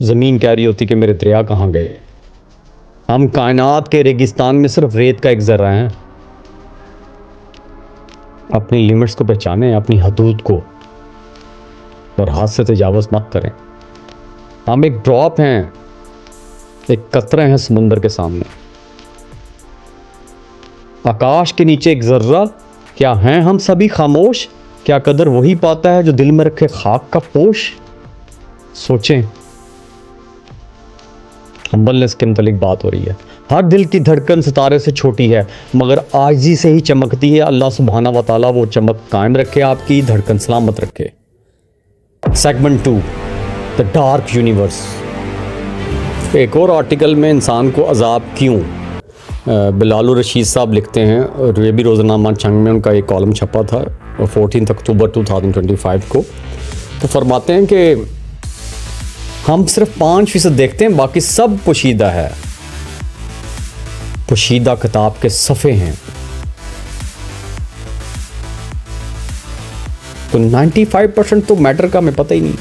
ज़मीन कह रही होती कि मेरे दरिया कहाँ गए। हम कायनात के रेगिस्तान में सिर्फ रेत का एक ज़र्रा हैं। अपनी लिमिट्स को पहचानें, अपनी हदूद को, और हाथ से तजावज़ मत करें। हम एक ड्रॉप हैं, एक कतरा हैं समुंदर के सामने। आकाश के नीचे एक ज़र्रा। क्या हैं हम सभी खामोश? क्या कदर वही पाता है जो दिल में रखे खाक का पोश? सोचें। हम्बलनेस के मुतालिक बात हो रही है। हर दिल की धड़कन सितारे से छोटी है, मगर आजिज़ी से ही चमकती है। अल्लाह सुब्हाना व तआला वो चमक कायम रखे, आपकी धड़कन सलामत रखे। Segment 2, the dark universe. एक और आर्टिकल में इंसान को अजाब क्यों, बिलालुर रशीद साहब लिखते हैं, और ये भी रोज़नामा चंग में उनका एक कॉलम छपा था 14 अक्टूबर 2025 को। तो फरमाते हैं कि हम सिर्फ 5% देखते हैं, बाकी सब पोशीदा है। पोशीदा किताब के सफ़े हैं। तो 95% तो मैटर का हमें पता ही नहीं।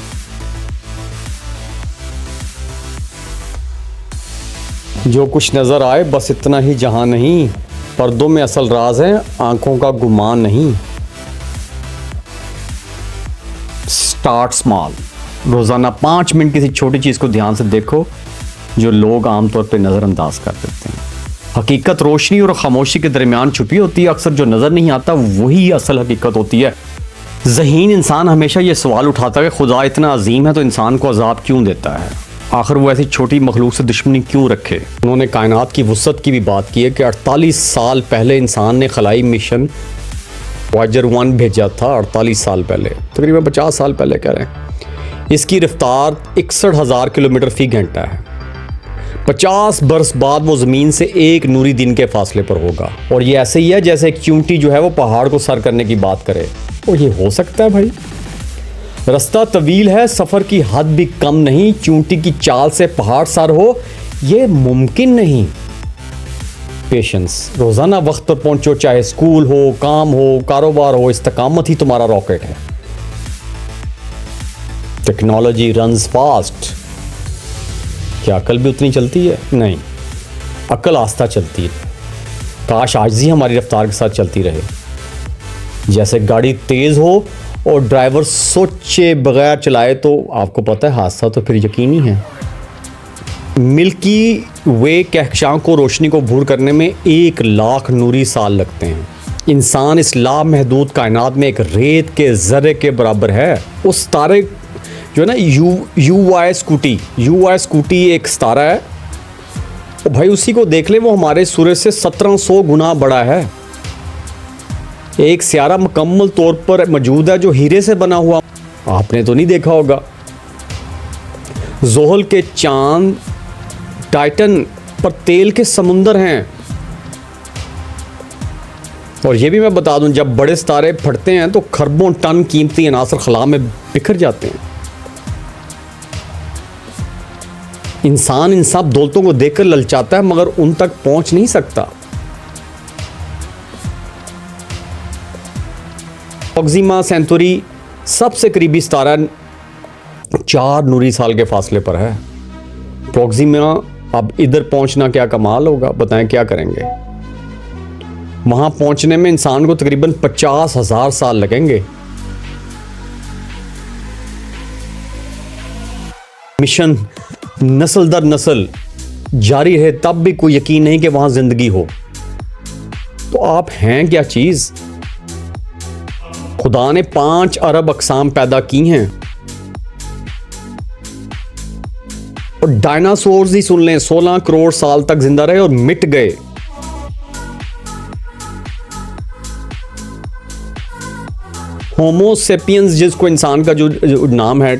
जो कुछ नज़र आए बस इतना ही जहां नहीं, पर्दों में असल राज है, आंखों का गुमान नहीं। Start small. रोज़ाना 5 मिनट किसी छोटी चीज़ को ध्यान से देखो जो लोग आमतौर पर नज़रअंदाज कर देते हैं। हकीकत रोशनी और खामोशी के दरमियान छुपी होती है। अक्सर जो नज़र नहीं आता वही असल हकीकत होती है। ज़हीन इंसान हमेशा ये सवाल उठाता है कि खुदा इतना अजीम है तो इंसान को अजाब क्यों देता है? आखिर वो ऐसी छोटी मखलूक से दुश्मनी क्यों रखे? उन्होंने कायनात की वुसअत की भी बात की है कि 48 साल पहले इंसान ने खलाई मिशन वॉयेजर 1 भेजा था। 48 साल पहले, तकरीबन 50 साल पहले कह रहे हैं। इसकी रफ्तार 61,000 किलोमीटर फी घंटा है। 50 बरस बाद वो ज़मीन से एक नूरी दिन के फासले पर होगा। और ये ऐसे ही है जैसे एक चींटी जो है वो पहाड़ को सर करने की बात करे। और ये हो सकता है भाई? रास्ता तवील है, सफ़र की हद भी कम नहीं। चींटी की चाल से पहाड़ सर हो, ये मुमकिन नहीं। पेशेंस। रोज़ाना वक्त पर पहुंचो, चाहे स्कूल हो, काम हो, कारोबार हो। इस्तकामत ही तुम्हारा रॉकेट है। Technology runs fast. क्या अकल भी उतनी चलती है? नहीं, अकल आस्था चलती है। काश आजिज़ी हमारी रफ्तार के साथ चलती रहे। जैसे गाड़ी तेज़ हो और ड्राइवर सोचे बगैर चलाए तो आपको पता है हादसा तो फिर यकीनी है। मिल्की वे कहकशां को रोशनी को भूर करने में 1 लाख नूरी साल लगते हैं। इंसान इस लामहदूद कायनात में एक रेत के ज़र्रे के बराबर है। उस तारे जो है ना UY स्कूटी एक सितारा है। तो भाई उसी को देख ले, वो हमारे सूरज से 1700 गुना बड़ा है। एक सियारा मुकम्मल तौर पर मौजूद है जो हीरे से बना हुआ, आपने तो नहीं देखा होगा। ज़ोहल के चांद, टाइटन पर तेल के समुंदर हैं। और ये भी मैं बता दूं, जब बड़े सितारे फटते हैं तो खरबों टन कीमती अनासर खला में बिखर जाते हैं। इंसान इन सब दौलतों को देखकर ललचाता है मगर उन तक पहुंच नहीं सकता। प्रोक्सिमा सेंचुरी सबसे करीबी सितारा 4 नूरी साल के फासले पर है। प्रोक्सिमा, अब इधर पहुंचना क्या कमाल होगा, बताएं क्या करेंगे? वहां पहुंचने में इंसान को तकरीबन 50,000 साल लगेंगे। मिशन नस्ल दर नस्ल जारी रहे तब भी कोई यकीन नहीं कि वहां जिंदगी हो। तो आप हैं क्या चीज? खुदा ने 5 अरब अक़साम पैदा की हैं। और डायनासोर्स ही सुन लें, 16 करोड़ साल तक जिंदा रहे और मिट गए। होमो सेपियंस जिसको इंसान का जो नाम है,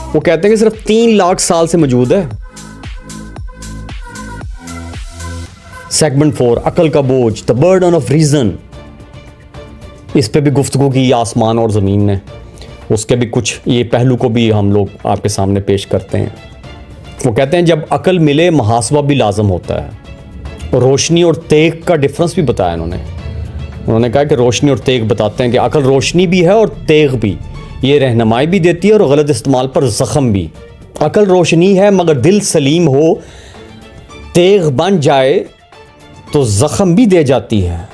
वो कहते हैं कि सिर्फ 3 लाख साल से मौजूद है। सेगमेंट 4, अकल का बोझ, द बर्डन ऑफ रीजन। इस पे भी गुफ्तगू की आसमान और ज़मीन ने, उसके भी कुछ ये पहलू को भी हम लोग आपके सामने पेश करते हैं। वो कहते हैं जब अकल मिले मुहासबा भी लाजम होता है। रोशनी और तेग का डिफरेंस भी बताया उन्होंने कहा कि रोशनी और तेग बताते हैं कि अकल रोशनी भी है और तेग भी। ये रहनुमाई भी देती है और गलत इस्तेमाल पर ज़ख्म भी। अकल रोशनी है मगर दिल सलीम हो, तेग बन जाए तो जख्म भी दे जाती है।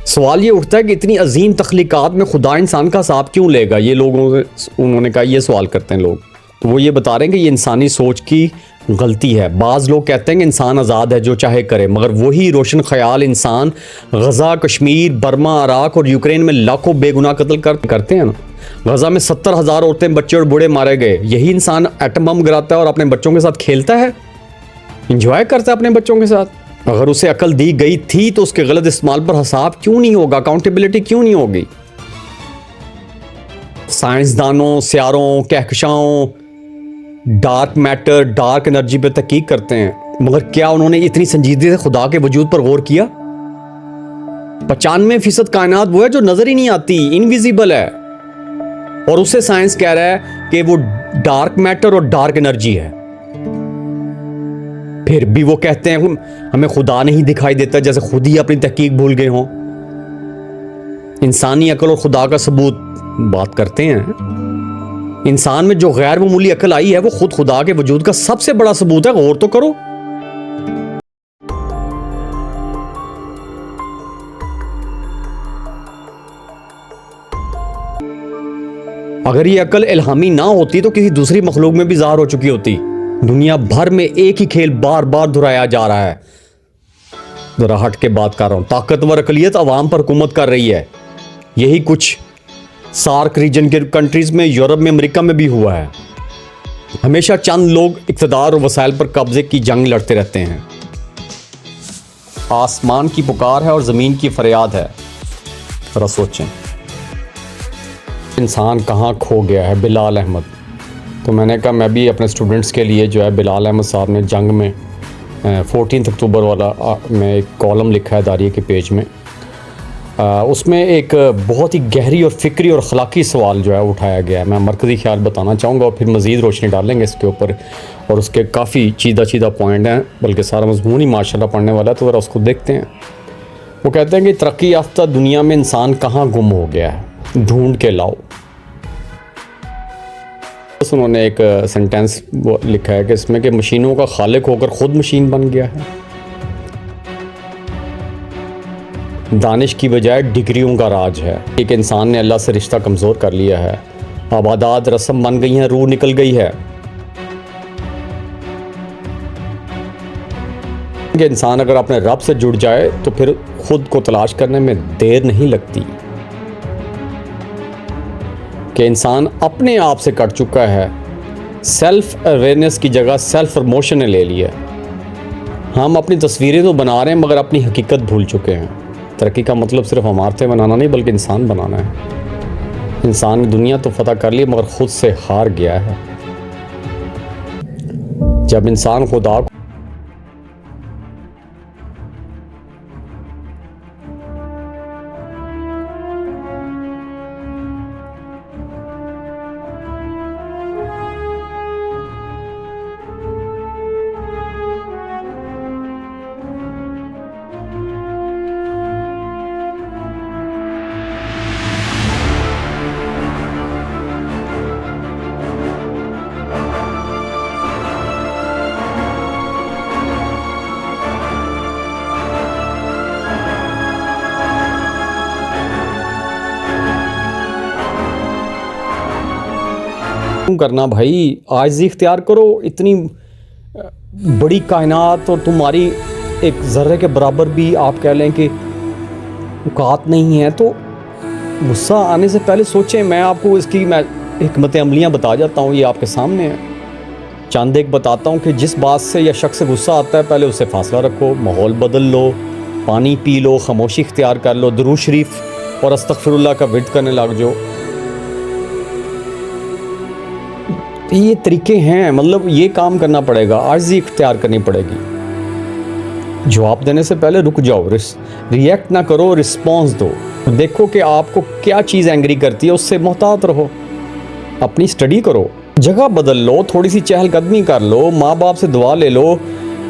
सवाल ये उठता है कि इतनी अजीम तख्लीकात में खुदा इंसान का हिसाब क्यों लेगा? ये लोगों से उन्होंने कहा, ये सवाल करते हैं लोग, तो वो ये बता रहे हैं कि ये इंसानी सोच की गलती है। बाज़ लोग कहते हैं कि इंसान आज़ाद है, जो चाहे करे, मगर वही रोशन ख्याल इंसान गज़ा, कश्मीर, बर्मा, इराक और यूक्रेन में लाखों बेगुनाह कत्ल करते हैं ना। गज़ा में 70,000 औरतें, बच्चे और बूढ़े मारे गए। यही इंसान एटम बम गिराता है और अपने बच्चों के साथ खेलता है, इंजॉय करता है अपने बच्चों के साथ। अगर उसे अकल दी गई थी तो उसके गलत इस्तेमाल पर हिसाब क्यों नहीं होगा, अकाउंटेबिलिटी क्यों नहीं होगी? साइंसदानों, सियारों, कहकशाओं, डार्क मैटर, डार्क एनर्जी पे तहकीक करते हैं, मगर क्या उन्होंने इतनी संजीदगी से खुदा के वजूद पर गौर किया? 95% कायनात वो है जो नजर ही नहीं आती, इनविजिबल है, और उससे साइंस कह रहा है कि वो डार्क मैटर और डार्क एनर्जी है। फिर भी वो कहते हैं हमें खुदा नहीं दिखाई देता, जैसे खुद ही अपनी तहकीक भूल गए हों। इंसानी अकल और खुदा का सबूत बात करते हैं। इंसान में जो गैर मामूली अकल आई है वो खुद खुदा के वजूद का सबसे बड़ा सबूत है। गौर तो करो। अगर ये अकल इल्हामी ना होती तो किसी दूसरी मखलूक में भी ज़ाहिर हो चुकी होती। दुनिया भर में एक ही खेल बार बार दोहराया जा रहा है। जरा हट के बात कर रहा हूं। ताकतवर अकलियत अवाम पर हुकूमत कर रही है। यही कुछ सार्क रीजन के कंट्रीज में, यूरोप में, अमेरिका में भी हुआ है। हमेशा चंद लोग इक़्तिदार और वसाइल पर कब्जे की जंग लड़ते रहते हैं। आसमान की पुकार है और ज़मीन की फरियाद है। जरा सोचें, इंसान कहाँ खो गया है? बिलाल अहमद। तो मैंने कहा मैं भी अपने स्टूडेंट्स के लिए जो है, बिलाल अहमद साहब ने जंग में 14 अक्टूबर वाला में एक कॉलम लिखा है दारिया के पेज में। उसमें एक बहुत ही गहरी और फ़िक्री और अखलाकी सवाल जो है उठाया गया है। मैं मरकज़ी ख्याल बताना चाहूँगा और फिर मज़ीद रोशनी डालेंगे इसके ऊपर, और उसके काफ़ी चीदा पॉइंट हैं, बल्कि सारा मज़मून ही माशाल्लाह पढ़ने वाला है। तो ज़रा उसको देखते हैं। वो कहते हैं कि तरक्की याफ्ता दुनिया में इंसान कहाँ गुम हो गया है, ढूंढ के लाओ। बस उन्होंने एक सेंटेंस लिखा है कि इसमें कि मशीनों का खालिक होकर ख़ुद मशीन बन गया है। दानिश की बजाय डिग्रियों का राज है। एक इंसान ने अल्लाह से रिश्ता कमज़ोर कर लिया है। आबादात रस्म बन गई हैं, रूह निकल गई है। कि इंसान अगर अपने रब से जुड़ जाए तो फिर खुद को तलाश करने में देर नहीं लगती। कि इंसान अपने आप से कट चुका है। सेल्फ अवेयरनेस की जगह सेल्फ प्रमोशन ने ले लिया। हम अपनी तस्वीरें तो बना रहे हैं मगर अपनी हकीकत भूल चुके हैं। तरक्की का मतलब सिर्फ इमारतें बनाना नहीं बल्कि इंसान बनाना है। इंसान ने दुनिया तो फतह कर ली मगर खुद से हार गया है। जब इंसान खुदा करना भाई, आजिज़ी इख्तियार करो। इतनी बड़ी कायनात और तुम्हारी एक ज़र्रे के बराबर भी आप कह लें कि औकात नहीं है, तो गुस्सा आने से पहले सोचें। मैं आपको इसकी हिकमत अमलियाँ बता जाता हूँ, ये आपके सामने है। चंद एक बताता हूँ कि जिस बात से या शख्स से गुस्सा आता है पहले उससे फासला रखो, माहौल बदल लो, पानी पी लो, खामोशी इख्तियार कर लो, दुरूद शरीफ और अस्तगफिरुल्लाह का विर्द करने लग जाओ। ये तरीके हैं, मतलब ये काम करना पड़ेगा, आजिज़ी इख्तियार करनी पड़ेगी। जवाब देने से पहले रुक जाओ, रिएक्ट ना करो, रिस्पॉन्स दो। देखो कि आपको क्या चीज़ एंग्री करती है, उससे मोहतात रहो। अपनी स्टडी करो, जगह बदल लो, थोड़ी सी चहलकदमी कर लो, माँ बाप से दुआ ले लो,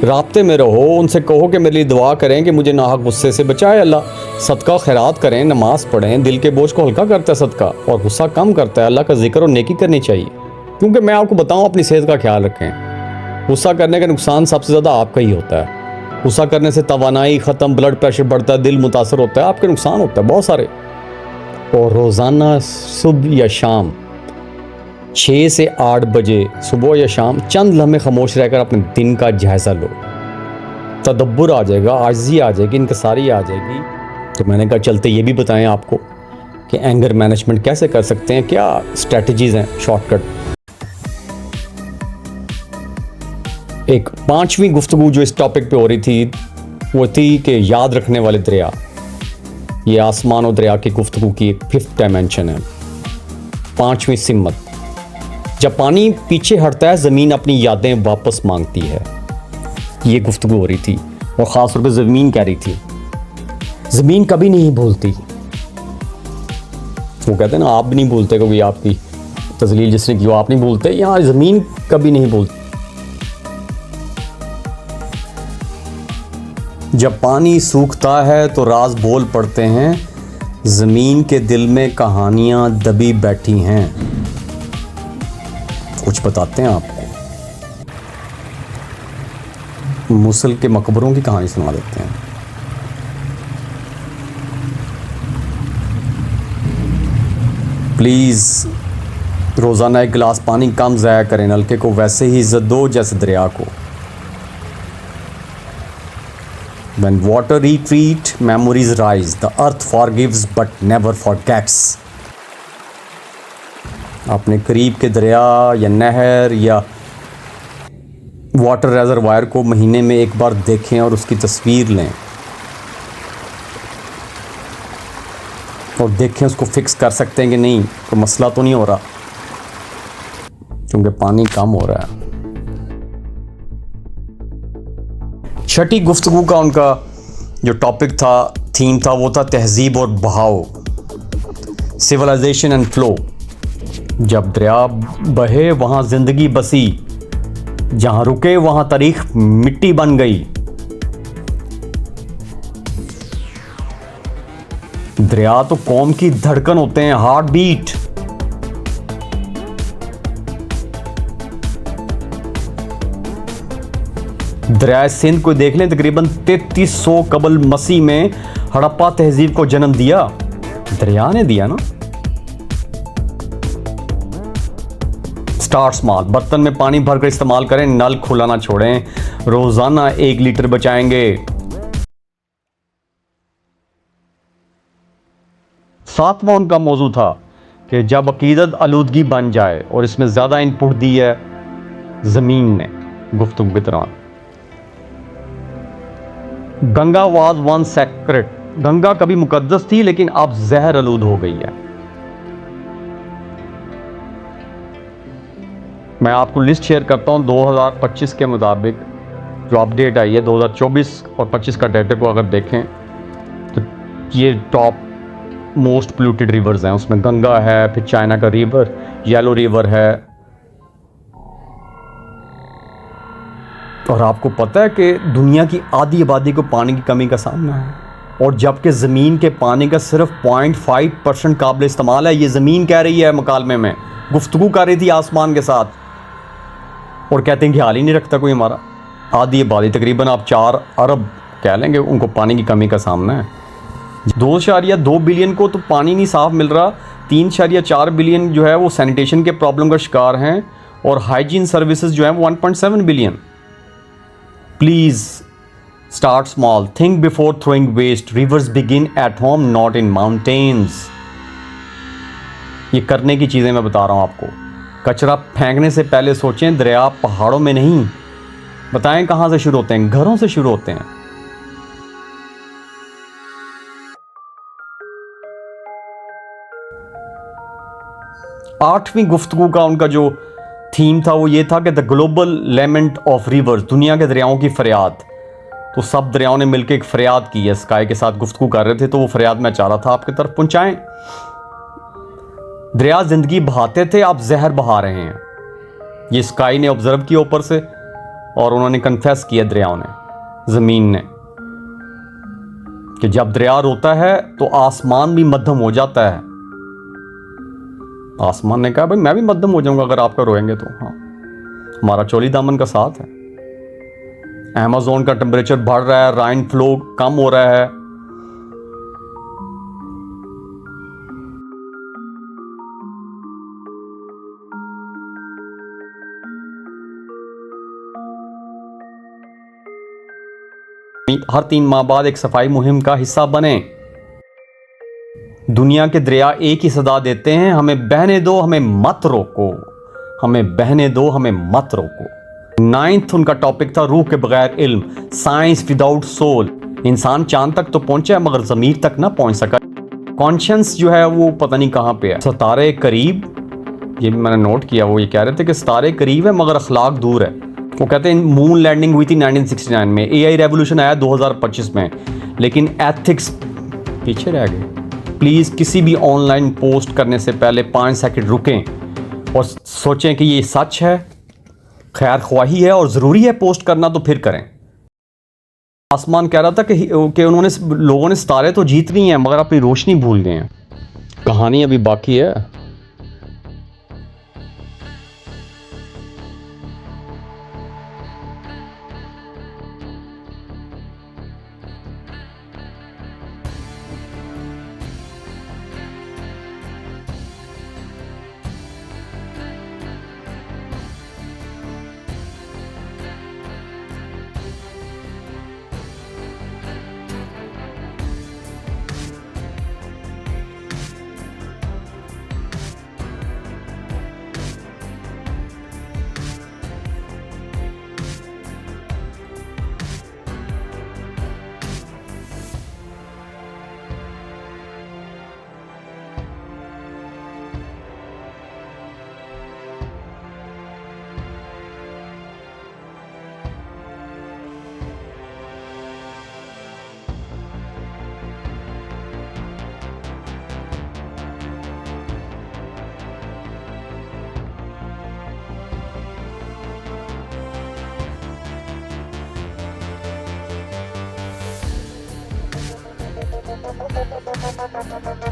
राब्ते में रहो, उनसे कहो कि मेरे लिए दुआ करें कि मुझे नाहक गुस्से से बचाए अल्लाह। सदका खैरात करें, नमाज पढ़ें, दिल के बोझ को हल्का करता है सदका, और गुस्सा कम करता है। अल्लाह का जिक्र और नेकी करनी चाहिए। क्योंकि मैं आपको बताऊं, अपनी सेहत का ख्याल रखें। गुस्सा करने का नुकसान सबसे ज़्यादा आपका ही होता है। गुस्सा करने से तवानाई ख़त्म, ब्लड प्रेशर बढ़ता है, दिल मुतासर होता है, आपके नुकसान होता है बहुत सारे। और रोज़ाना सुबह या शाम 6 से 8 बजे सुबह या शाम चंद लम्हे खामोश रहकर अपने दिन का जायज़ा लो। तदब्बुर आ जाएगा, आजिज़ी आ जाएगी, इनकसारी आ जाएगी। तो मैंने कहा चलते ये भी बताएं आपको कि एंगर मैनेजमेंट कैसे कर सकते हैं, क्या स्ट्रेटजीज़ हैं शॉर्टकट। एक 5वीं गुफ्तगू जो इस टॉपिक पे हो रही थी वो थी कि याद रखने वाले दरिया। ये आसमान और दरिया की गुफ्तगू की एक 5th डायमेंशन है, 5वीं सिमत। जब पानी पीछे हटता है, ज़मीन अपनी यादें वापस मांगती है। ये गुफ्तगू हो रही थी और ख़ास तौर पे ज़मीन कह रही थी, ज़मीन कभी नहीं भूलती। वो कहते हैं ना, आप भी नहीं भूलते, क्योंकि आपकी तजलील जिसने की वो आप नहीं भूलते। यहाँ ज़मीन कभी नहीं भूलती। जब पानी सूखता है तो राज बोल पड़ते हैं, ज़मीन के दिल में कहानियाँ दबी बैठी हैं। कुछ बताते हैं आपको, मूसल के मकबरों की कहानी सुना देते हैं। प्लीज़ रोज़ाना एक गिलास पानी कम ज़ाया करें, नलके को वैसे ही इज़्ज़त दो जैसे दरिया को। When water retreat, memories rise. The earth forgives but never forgets. अपने करीब के दरिया या नहर या वाटर रेजरवायर को महीने में एक बार देखें और उसकी तस्वीर लें और देखें उसको फिक्स कर सकते हैं कि नहीं, तो मसला तो नहीं हो रहा, क्योंकि पानी कम हो रहा है। छठी गुफ्तगू का उनका जो टॉपिक था, थीम था, वो था तहजीब और बहाव, सिविलाइजेशन एंड फ्लो। जब दरिया बहे वहाँ ज़िंदगी बसी, जहाँ रुके वहाँ तारीख मिट्टी बन गई। दरिया तो कौम की धड़कन होते हैं, हार्ट बीट। दरिया सिंध को देख लें, तकरीबन 3300 कबल मसीह में हड़प्पा तहजीब को जन्म दिया, दरिया ने दिया ना। स्टार्ट स्मॉल, बर्तन में पानी भरकर इस्तेमाल करें, नल खुला ना छोड़ें, रोजाना 1 लीटर बचाएंगे। 7वां उनका मौजू था कि जब अकीदत आलूदगी बन जाए, और इसमें ज्यादा इनपुट दी है जमीन ने गुफ्तगू के दौरान। Ganga was one sacred, Ganga कभी मुकद्दस थी लेकिन अब जहर आलूद हो गई है। मैं आपको लिस्ट शेयर करता हूं 2025 के मुताबिक जो अपडेट आई है। 2024 और 25 का डेटा को अगर देखें तो ये टॉप मोस्ट पोल्यूटेड रिवर्स हैं। उसमें गंगा है, फिर चाइना का रिवर, येलो रिवर है। और आपको पता है कि दुनिया की आधी आबादी को पानी की कमी का सामना है, और जबकि ज़मीन के पानी का सिर्फ 0.5% काबिल इस्तेमाल है। ये ज़मीन कह रही है, मुकालमे में गुफ्तगू कर रही थी आसमान के साथ, और कहते हैं कि हाल ही नहीं रखता कोई हमारा। आधी आबादी तकरीबन आप 4 अरब कह लेंगे, उनको पानी की कमी का सामना है। 2.2 बिलियन को तो पानी नहीं साफ मिल रहा, 3.4 बिलियन जो है वो सैनिटेशन के प्रॉब्लम का शिकार हैं, और हाइजीन सर्विसेज जो है वो 1.7 billion. Please start small, think before throwing waste, rivers begin at home not in mountains. ये करने की चीज़ें मैं बता रहा हूँ आपको। कचरा फेंकने से पहले सोचें, दरिया पहाड़ों में नहीं, बताएं कहाँ से शुरू होते हैं, घरों से शुरू होते हैं। आठवीं गुफ्तगू का उनका जो थीम था वो ये था कि the global lament of rivers, दुनिया के दरियाओं की फरियाद। तो सब दरियाओं ने मिलकर एक फरियाद की है, स्काई के साथ गुफ्तगू कर रहे थे, तो वो फरियाद मैं चाह रहा था आपकी तरफ पहुंचाएं। दरिया जिंदगी बहाते थे, आप जहर बहा रहे हैं। ये स्काई ने ऑब्जर्व किया ऊपर से, और उन्होंने कन्फेस किया दरियाओं ने, ज़मीन ने, कि जब दरिया रोता है तो आसमान भी मध्यम हो जाता है। आसमान ने कहा भाई मैं भी मध्यम हो जाऊंगा अगर आपका रोएंगे तो। हाँ, हमारा चोली दामन का साथ है। अमेज़न का टेम्परेचर बढ़ रहा है, राइन फ्लो कम हो रहा है। हर 3 माह बाद एक सफाई मुहिम का हिस्सा बने। दुनिया के दरिया एक ही सदा देते हैं, हमें बहने दो, हमें मत रोको, हमें बहने दो, हमें मत रोको। 9th उनका टॉपिक था रूह के बगैर इल्म, साइंस विदाउट सोल। इंसान चांद तक तो पहुंचा है मगर ज़मीर तक ना पहुंच सका। कॉन्शियंस जो है वो पता नहीं कहां पे है। सितारे करीब, ये मैंने नोट किया, वो ये कह रहे थे कि सितारे करीब है मगर अखलाक दूर है। वो कहते हैं मून लैंडिंग हुई थी 1969 में, एआई रेवोल्यूशन आया 2025 में, लेकिन एथिक्स पीछे रह गए। प्लीज़ किसी भी ऑनलाइन पोस्ट करने से पहले 5 सेकंड रुकें और सोचें कि ये सच है, खैर ख्वाही है और ज़रूरी है पोस्ट करना तो फिर करें। आसमान कह रहा था कि उन्होंने, लोगों ने सितारे तो जीत लिए हैं मगर अपनी रोशनी भूल गए हैं। कहानी अभी बाकी है। Thank you.